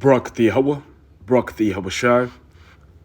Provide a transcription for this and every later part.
Barak the Yahweh, Barak the Yahweh,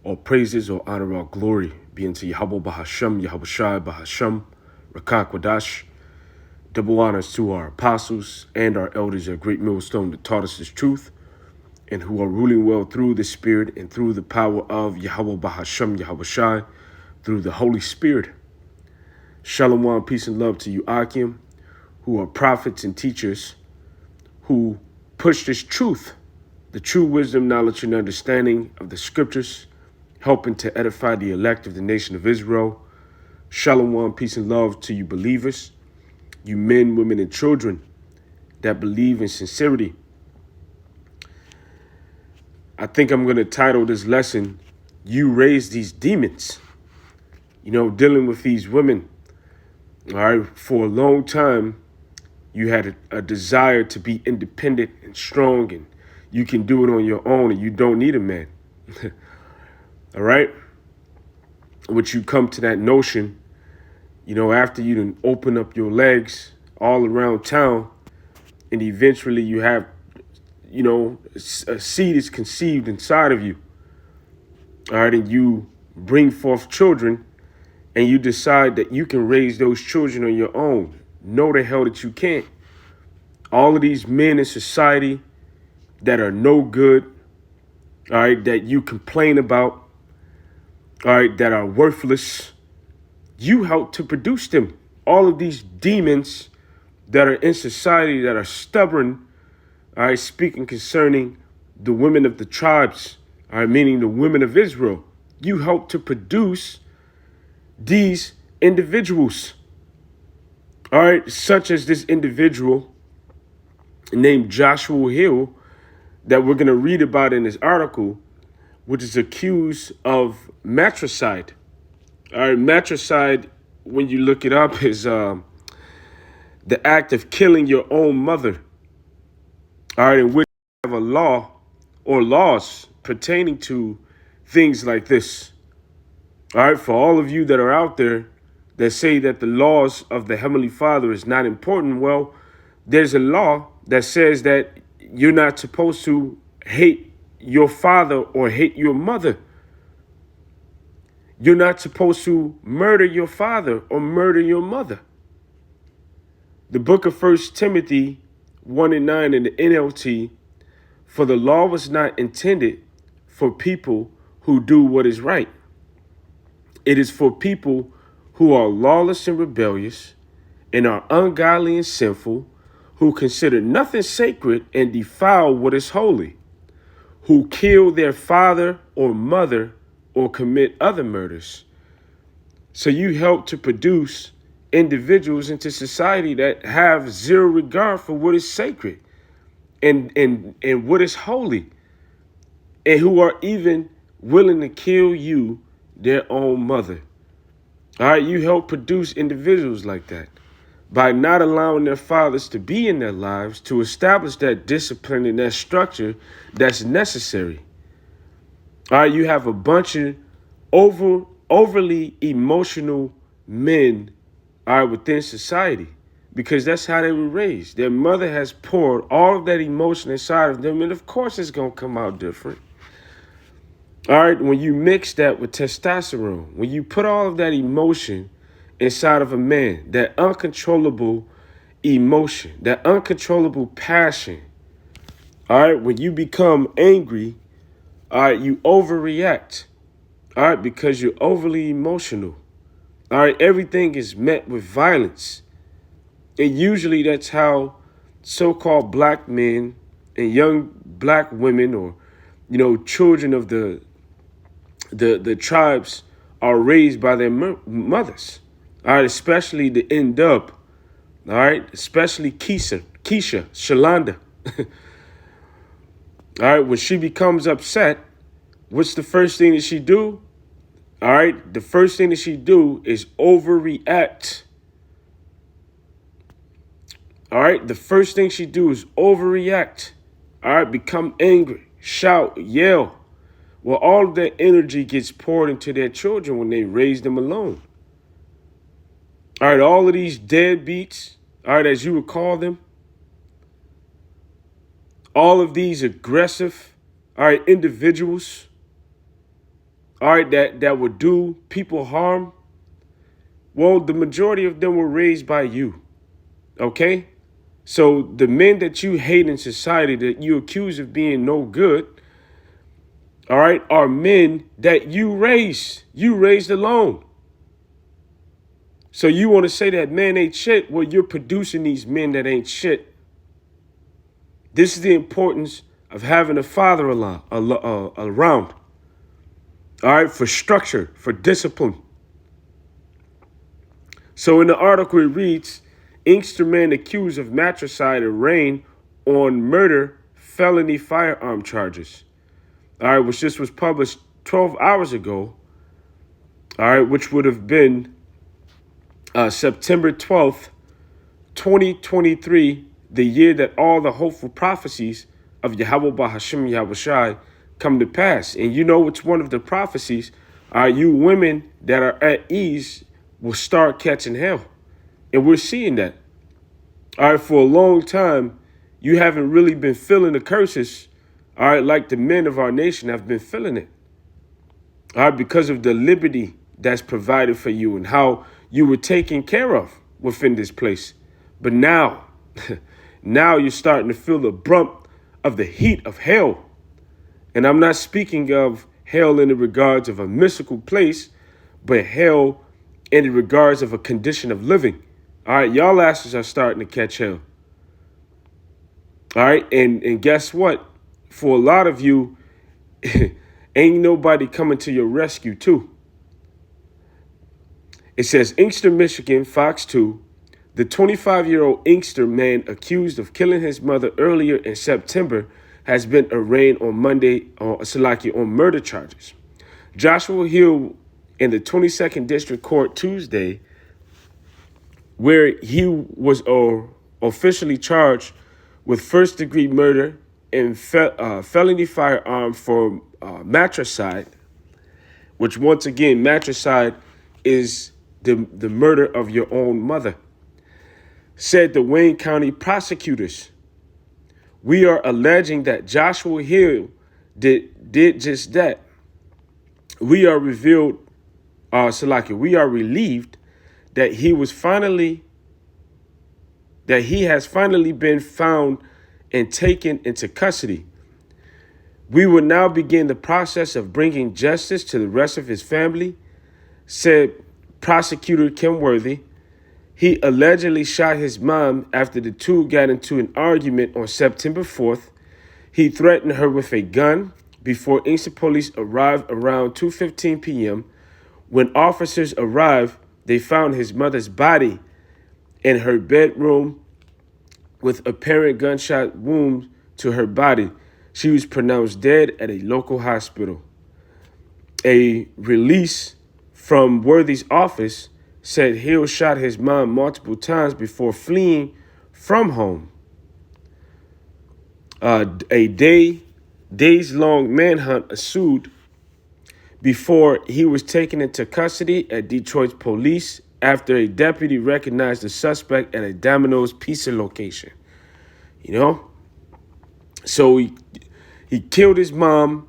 all praises or honor or glory be unto Yahweh Bahasham, Yahweh Shai Bahasham, Rakak Wadash. Double honors to our apostles and our elders at Great Millstone that taught us this truth and who are ruling well through the Spirit and through the power of Yahweh Bahasham, Yahweh Shai, through the Holy Spirit. Shalom, peace and love to you, Akim, who are prophets and teachers who push this truth, the true wisdom, knowledge, and understanding of the scriptures, helping to edify the elect of the nation of Israel. Shalom, peace and love to you believers, you men, women, and children that believe in sincerity. I think I'm going to title this lesson, You Raise These Demons. You know, dealing with these women, all right, for a long time, you had a desire to be independent and strong, and you can do it on your own, and you don't need a man. All right? Which you come to that notion, you know, after you done open up your legs all around town, and eventually you have, you know, a seed is conceived inside of you. All right, and you bring forth children, and you decide that you can raise those children on your own. No, the hell that you can't. All of these men in society that are no good, all right, that you complain about, all right, that are worthless, you help to produce them. All of these demons that are in society that are stubborn, all right, speaking concerning the women of the tribes, all right, meaning the women of Israel, you help to produce these individuals, all right, such as this individual named Joshua Hill that we're going to read about in this article, which is accused of matricide. All right, matricide, when you look it up, is the act of killing your own mother. All right, in which we have a law or laws pertaining to things like this. All right, for all of you that are out there that say that the laws of the Heavenly Father is not important, well, there's a law that says that you're not supposed to hate your father or hate your mother. You're not supposed to murder your father or murder your mother. The book of 1 Timothy 1:9 in the NLT, for the law was not intended for people who do what is right. It is for people who are lawless and rebellious and are ungodly and sinful, who consider nothing sacred and defile what is holy, who kill their father or mother or commit other murders. So you help to produce individuals into society that have zero regard for what is sacred and what is holy, and who are even willing to kill you, their own mother. All right, you help produce individuals like that by not allowing their fathers to be in their lives to establish that discipline and that structure that's necessary. All right, you have a bunch of overly emotional men, all right, within society, because that's how they were raised. Their mother has poured all of that emotion inside of them, and of course it's going to come out different. All right, when you mix that with testosterone, when you put all of that emotion inside of a man, that uncontrollable emotion, that uncontrollable passion, all right, when you become angry, all right, you overreact, all right, because you're overly emotional. All right, everything is met with violence. And usually that's how so-called black men and young black women, or, you know, children of the tribes are raised by their mothers. All right, especially the N-Dub. All right, especially Keisha, Shalonda. All right, when she becomes upset, what's the first thing that she do? All right, the first thing that she do is overreact. All right, the first thing she do is overreact. All right, become angry, shout, yell. Well, all of that energy gets poured into their children when they raise them alone. All right, all of these deadbeats, all right, as you would call them, all of these aggressive, all right, individuals, all right, that would do people harm, well, the majority of them were raised by you, okay? So the men that you hate in society, that you accuse of being no good, all right, are men that you raised alone. So you want to say that man ain't shit? Well, you're producing these men that ain't shit. This is the importance of having a father around. All right, for structure, for discipline. So in the article it reads, Inkster man accused of matricide arraigned on murder felony firearm charges. All right, which this was published 12 hours ago. All right, which would have been September 12th, 2023, the year that all the hopeful prophecies of Yahweh Bahashim Yahushai come to pass. And you know it's one of the prophecies, you women that are at ease will start catching hell. And we're seeing that. All right, for a long time, you haven't really been feeling the curses, all right, like the men of our nation have been feeling it. All right, because of the liberty that's provided for you and how you were taken care of within this place. But now, now you're starting to feel the brunt of the heat of hell. And I'm not speaking of hell in the regards of a mystical place, but hell in the regards of a condition of living. All right, y'all asses are starting to catch hell. All right, and guess what? For a lot of you, ain't nobody coming to your rescue too. It says, Inkster, Michigan, Fox 2, the 25-year-old Inkster man accused of killing his mother earlier in September has been arraigned on Monday on murder charges. Joshua Hill in the 22nd District Court Tuesday, where he was officially charged with first-degree murder and felony firearm for matricide, which once again, matricide is the murder of your own mother, said the Wayne County prosecutors. We are alleging that Joshua Hill did just that. We are relieved that he has finally been found and taken into custody. We will now begin the process of bringing justice to the rest of his family, said Prosecutor Kim Worthy. He allegedly shot his mom after the two got into an argument on September 4th. He threatened her with a gun before Inkster police arrived around 2:15 p.m. When officers arrived, they found his mother's body in her bedroom with apparent gunshot wounds to her body. She was pronounced dead at a local hospital. A release from Worthy's office said Hill shot his mom multiple times before fleeing from home. A days-long manhunt ensued before he was taken into custody at Detroit police after a deputy recognized the suspect at a Domino's pizza location. You know? So he killed his mom,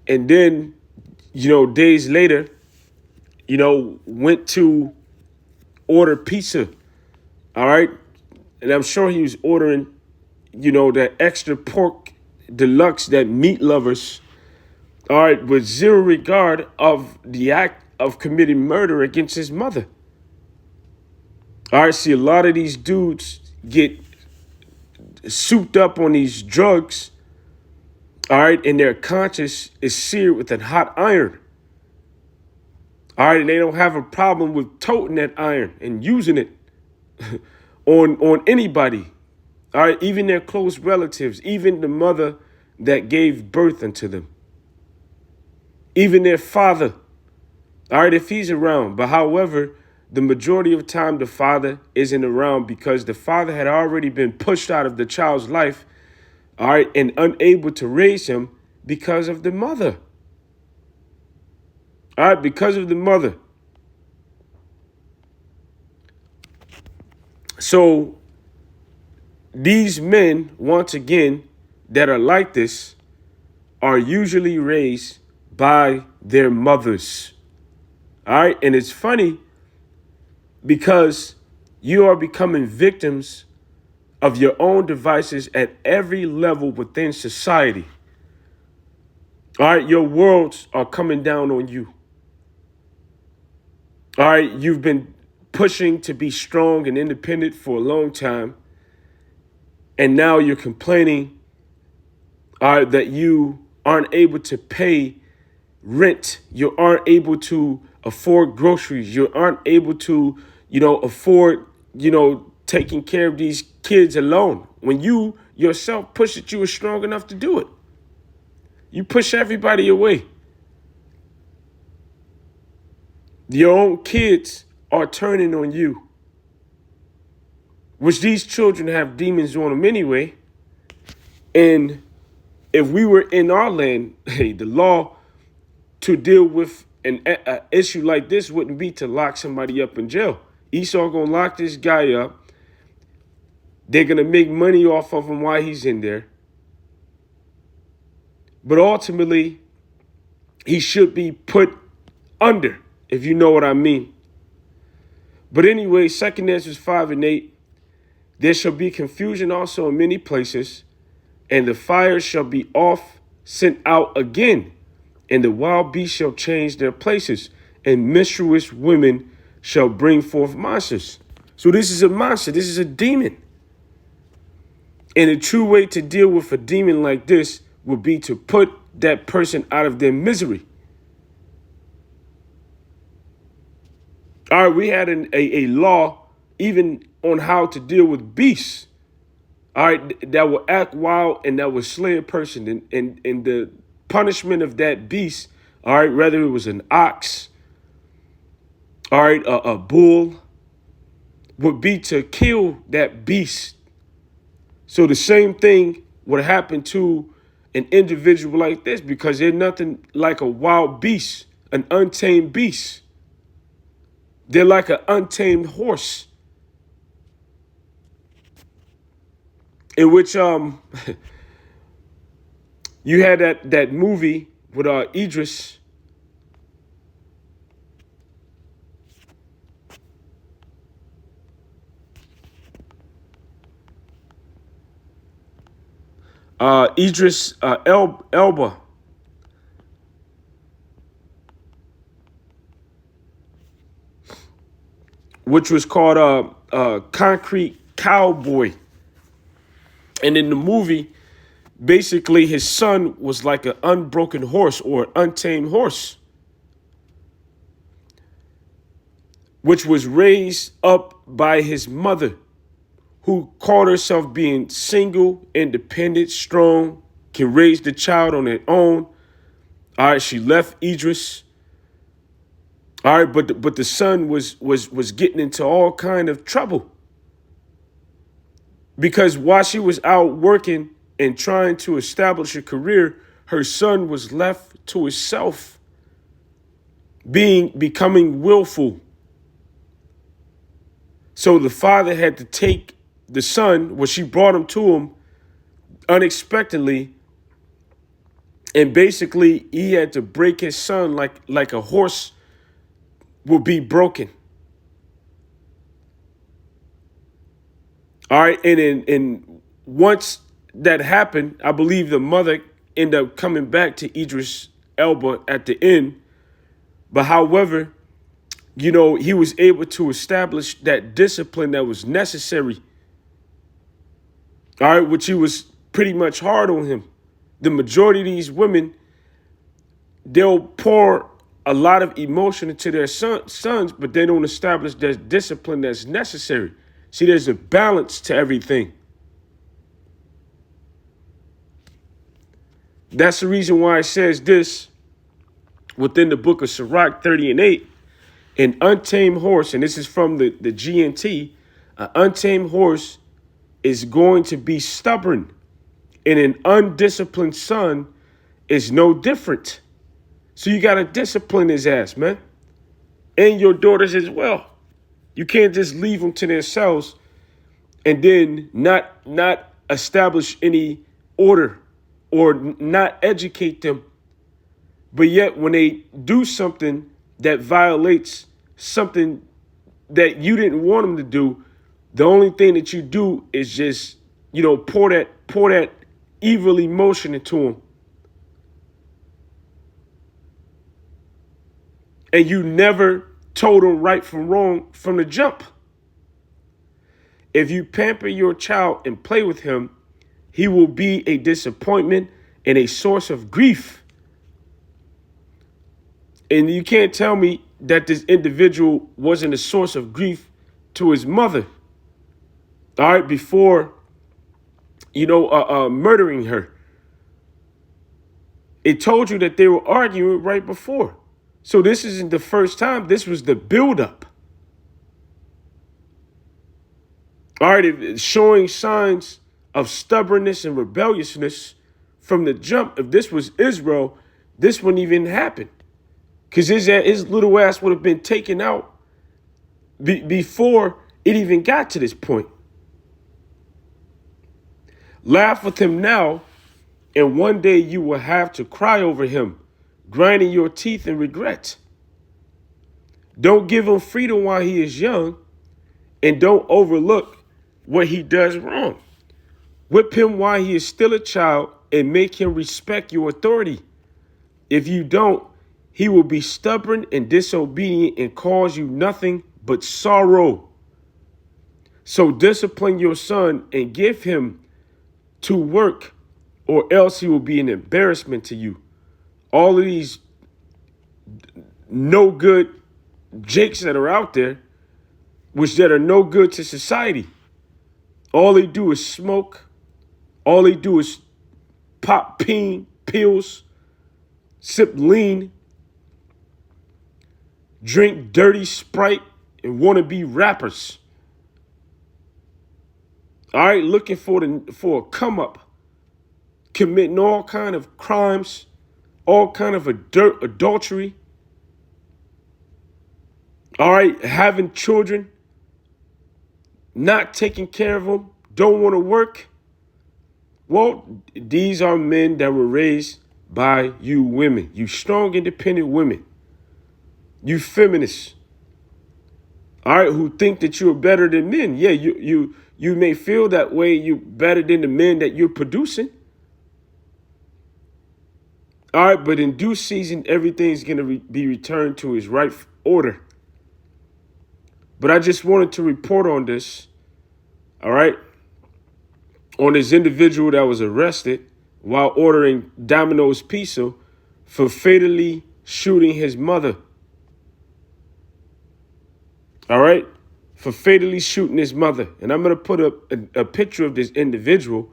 and then, days later, went to order pizza, all right? And I'm sure he was ordering, that extra pork deluxe that meat lovers, all right, with zero regard of the act of committing murder against his mother. All right, see, a lot of these dudes get souped up on these drugs, all right, and their conscience is seared with a hot iron. All right, and they don't have a problem with toting that iron and using it on anybody. All right, even their close relatives, even the mother that gave birth unto them, even their father. All right, if he's around. But however, the majority of time the father isn't around because the father had already been pushed out of the child's life, all right, and unable to raise him because of the mother. All right, because of the mother. So these men, once again, that are like this, are usually raised by their mothers. All right. And it's funny because you are becoming victims of your own devices at every level within society. All right. Your worlds are coming down on you. All right. You've been pushing to be strong and independent for a long time. And now you're complaining that you aren't able to pay rent. You aren't able to afford groceries. You aren't able to, afford, taking care of these kids alone. When you yourself push that you were strong enough to do it. You push everybody away. Your own kids are turning on you, which these children have demons on them anyway. And if we were in our land, hey, the law to deal with an issue like this wouldn't be to lock somebody up in jail. Esau gonna lock this guy up. They're gonna make money off of him while he's in there. But ultimately, he should be put under, if you know what I mean. But anyway, 2 Ezra 5:8, there shall be confusion also in many places, and the fire shall be sent out again, and the wild beasts shall change their places, and menstruous women shall bring forth monsters. So this is a monster. This is a demon. And a true way to deal with a demon like this would be to put that person out of their misery. All right, we had a law even on how to deal with beasts. All right, that will act wild and that will slay a person. And the punishment of that beast, all right, whether it was an ox, all right, a bull, would be to kill that beast. So the same thing would happen to an individual like this, because they're nothing like a wild beast, an untamed beast. They're like an untamed horse, in which you had that movie with Idris. Idris Elba. Which was called Concrete Cowboy. And in the movie, basically his son was like an unbroken horse or an untamed horse, which was raised up by his mother, who called herself being single, independent, strong, can raise the child on her own. All right, she left Idris. All right, but the son was getting into all kind of trouble, because while she was out working and trying to establish a career, her son was left to himself, becoming willful. So the father had to take the son, well, she brought him to him unexpectedly, and basically he had to break his son like a horse will be broken. All right, and once that happened, I believe the mother ended up coming back to Idris Elba at the end. But however, he was able to establish that discipline that was necessary. All right, which he was pretty much hard on him. The majority of these women, they'll pour a lot of emotion into their sons, but they don't establish that discipline that's necessary. See, there's a balance to everything. That's the reason why it says this within the book of Sirach 30:8, an untamed horse, and this is from the GNT, an untamed horse is going to be stubborn, and an undisciplined son is no different. So you got to discipline his ass, man. And your daughters as well. You can't just leave them to themselves and then not establish any order or not educate them. But yet when they do something that violates something that you didn't want them to do, the only thing that you do is just, pour that evil emotion into them. And you never told them right from wrong from the jump. If you pamper your child and play with him, he will be a disappointment and a source of grief. And you can't tell me that this individual wasn't a source of grief to his mother. All right, before, murdering her. It told you that they were arguing right before. So this isn't the first time. This was the buildup. All right, showing signs of stubbornness and rebelliousness from the jump. If this was Israel, this wouldn't even happen. Because his little ass would have been taken out before it even got to this point. Laugh with him now, and one day you will have to cry over him, grinding your teeth in regret. Don't give him freedom while he is young, and don't overlook what he does wrong. Whip him while he is still a child and make him respect your authority. If you don't, he will be stubborn and disobedient and cause you nothing but sorrow. So discipline your son and give him to work, or else he will be an embarrassment to you. All of these no good jakes that are out there, that are no good to society. All they do is smoke. All they do is pop pills, sip lean, drink dirty Sprite, and want to be rappers. All right, looking for a come up, committing all kind of crimes, all kind of adultery. All right, having children, not taking care of them, don't want to work. Well, these are men that were raised by you women, you strong, independent women, you feminists. All right, who think that you're better than men. Yeah, you may feel that way. You're better than the men that you're producing. All right, but in due season, everything's going to be returned to its right order. But I just wanted to report on this, all right, on this individual that was arrested while ordering Domino's Pizza for fatally shooting his mother. All right, for fatally shooting his mother. And I'm going to put up a picture of this individual.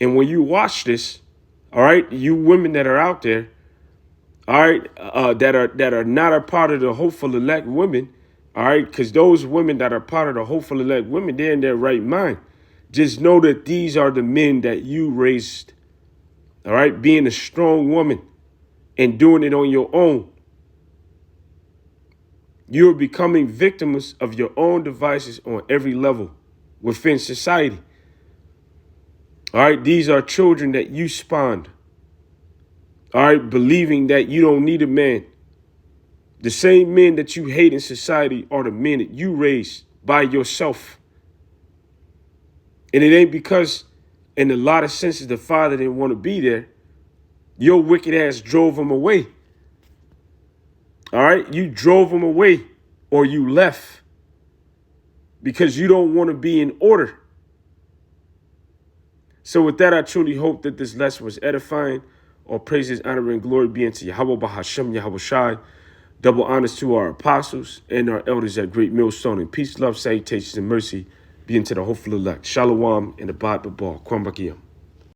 And when you watch this, all right, you women that are out there, all right, that are not a part of the hopeful elect women, all right, because those women that are part of the hopeful elect women, they're in their right mind. Just know that these are the men that you raised, all right, being a strong woman and doing it on your own. You're becoming victims of your own devices on every level within society. All right, these are children that you spawned. All right, believing that you don't need a man. The same men that you hate in society are the men that you raised by yourself. And it ain't because, in a lot of senses, the father didn't want to be there. Your wicked ass drove him away. All right, you drove him away or you left because you don't want to be in order. So with that, I truly hope that this lesson was edifying. All praises, honor, and glory be unto Yahweh Bahashem, Yahweh Shai. Double honors to our apostles and our elders at Great Millstone. And peace, love, salutations, and mercy be unto the hopeful elect. Shalom and abad babal. Kwam Bakiyam.